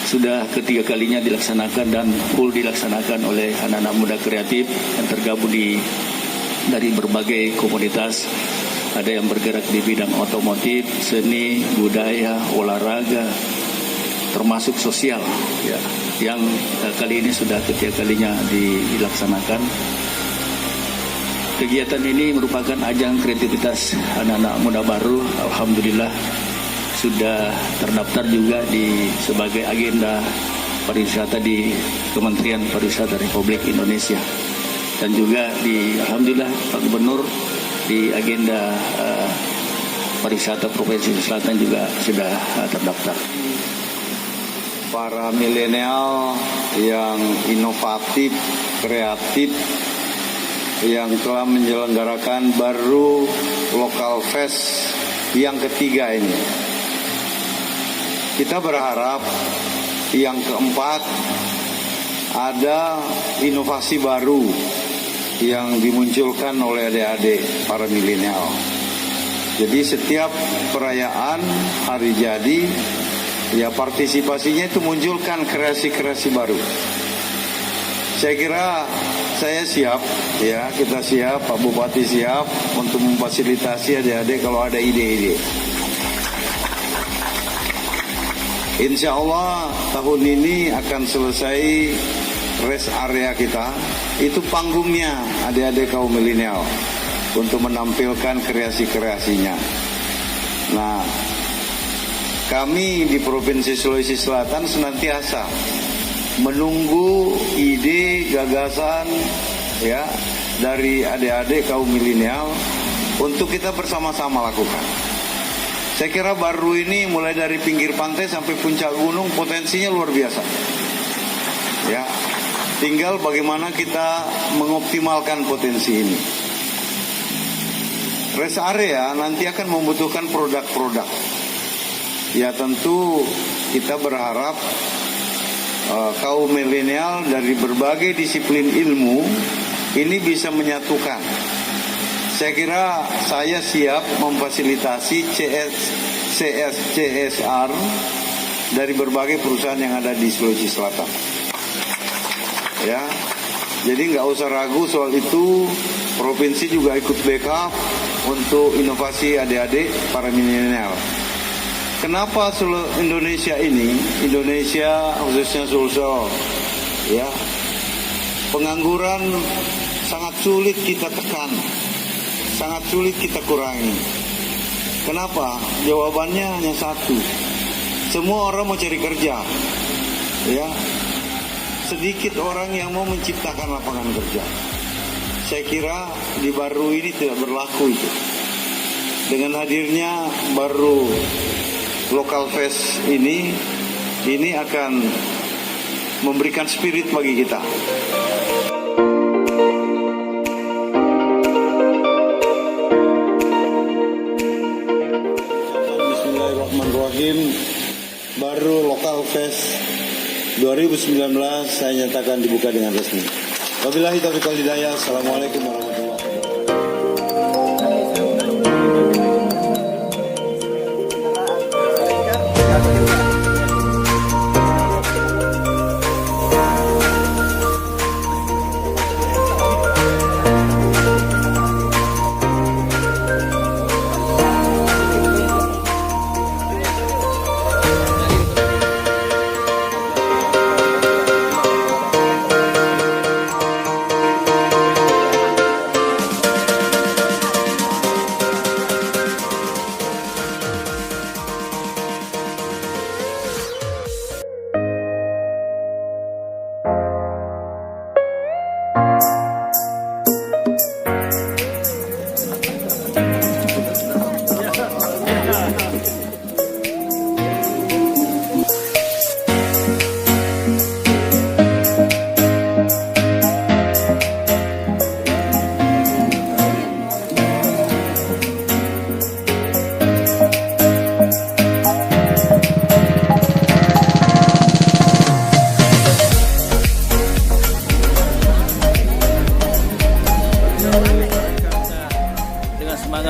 sudah ketiga kalinya dilaksanakan dan full dilaksanakan oleh anak-anak muda kreatif yang tergabung dari berbagai komunitas. Ada yang bergerak di bidang otomotif, seni, budaya, olahraga, termasuk sosial, ya, yang kali ini sudah ketiga kalinya dilaksanakan. Kegiatan ini merupakan ajang kreativitas anak-anak muda baru. Alhamdulillah sudah terdaftar juga sebagai agenda pariwisata di Kementerian Pariwisata Republik Indonesia, dan juga alhamdulillah Pak Gubernur di agenda pariwisata Provinsi Selatan juga sudah terdaftar. Para milenial yang inovatif, kreatif, yang telah menyelenggarakan baru Local Fest yang ketiga ini. Kita berharap yang keempat ada inovasi baru yang dimunculkan oleh adik-adik para milenial. Jadi setiap perayaan hari jadi, ya partisipasinya itu munculkan kreasi-kreasi baru. Saya kira saya siap, ya kita siap, Pak Bupati siap untuk memfasilitasi adik-adik kalau ada ide-ide. Insya Allah tahun ini akan selesai rest area kita. Itu panggungnya adik-adik kaum milenial untuk menampilkan kreasi-kreasinya. Nah, kami di Provinsi Sulawesi Selatan senantiasa menunggu ide, gagasan, ya, dari adik-adik kaum milenial untuk kita bersama-sama lakukan. Saya kira baru ini mulai dari pinggir pantai sampai puncak gunung potensinya luar biasa. Ya, tinggal bagaimana kita mengoptimalkan potensi ini. Rest area nanti akan membutuhkan produk-produk. Ya tentu kita berharap kaum milenial dari berbagai disiplin ilmu ini bisa menyatukan. Saya kira saya siap memfasilitasi CSR dari berbagai perusahaan yang ada di Sulawesi Selatan. Ya, jadi nggak usah ragu soal itu. Provinsi juga ikut backup untuk inovasi adik-adik para milenial. Kenapa Indonesia ini, Indonesia khususnya Sulsel, ya, pengangguran sangat sulit kita tekan, sangat sulit kita kurangi. Kenapa? Jawabannya hanya satu. Semua orang mau cari kerja, ya. Sedikit orang yang mau menciptakan lapangan kerja. Saya kira di baru ini tidak berlaku itu. Dengan hadirnya baru Local Fest ini akan memberikan spirit bagi kita. Bismillahirrahmanirrahim. Baru Local Fest 2019 saya nyatakan dibuka dengan resmi. Wabillahi taufiq wal hidayah. Assalamualaikum warahmatullahi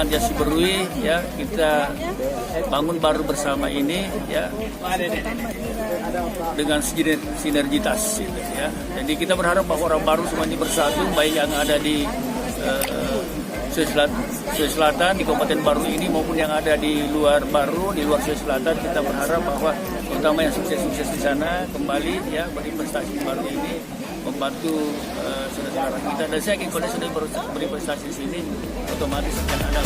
Jasi Berui, ya, kita bangun baru bersama ini ya dengan sinergitas gitu, ya. Jadi kita berharap bahwa orang baru semuanya bersatu, baik yang ada di Sulawesi Selatan, di Kabupaten Baru ini maupun yang ada di luar Baru, di luar Sulawesi Selatan. Kita berharap bahwa terutama yang sukses-sukses di sana kembali ya berinvestasi Baru ini membantu saudara-saudara kita. Dan saya yakin kalau sudah berinvestasi di sini otomatis akan ada